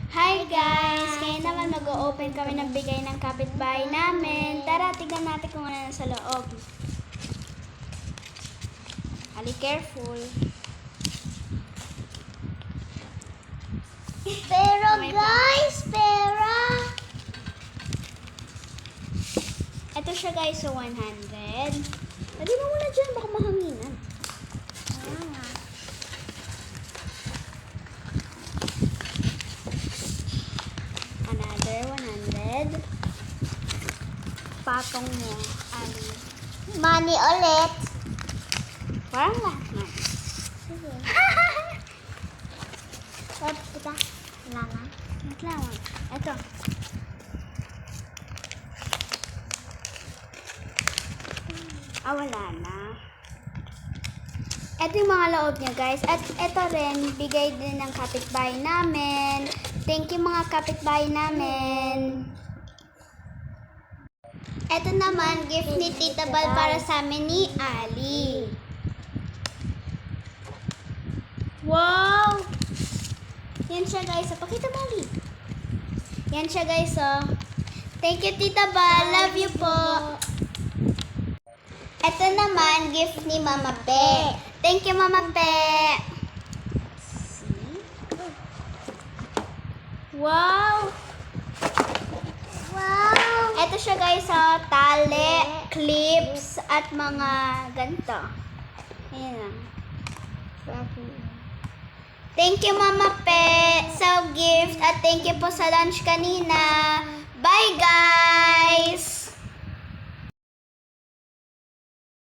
Hi guys! Ngayon naman mag-o-open kami ng bigay ng kapitbahay namin. Tara, tignan natin kung ano nasa loob. Ali, careful. Pero guys, pera. Ito siya guys, so 100. Lagi mo muna dyan, baka mahanginan. Another 100. Patong mo, Ali. Money ulit. Parang lahat na. Sige. Wait, kita. Wala na. Wait lang. Ito. Wala na. Ito yung mga loob niya, guys. At ito rin, bigay din ng kapitbahay namin. Thank you mga kapitbahay namin. Ito naman, gift ni Tita Bal para sa amin ni Ali. Wow! Yan siya, guys. Pakita mo, Ali. Yan siya, guys. Thank you, Tita Bal. Love you po. Ito naman, gift ni Mama Pe. Thank you, Mama Pe. Wow! Wow. Ito siya, guys, tali, clips, at mga ganito. Ayan lang. Thank you, Mama Pe, sa gift. At thank you po sa lunch kanina. Bye, guys!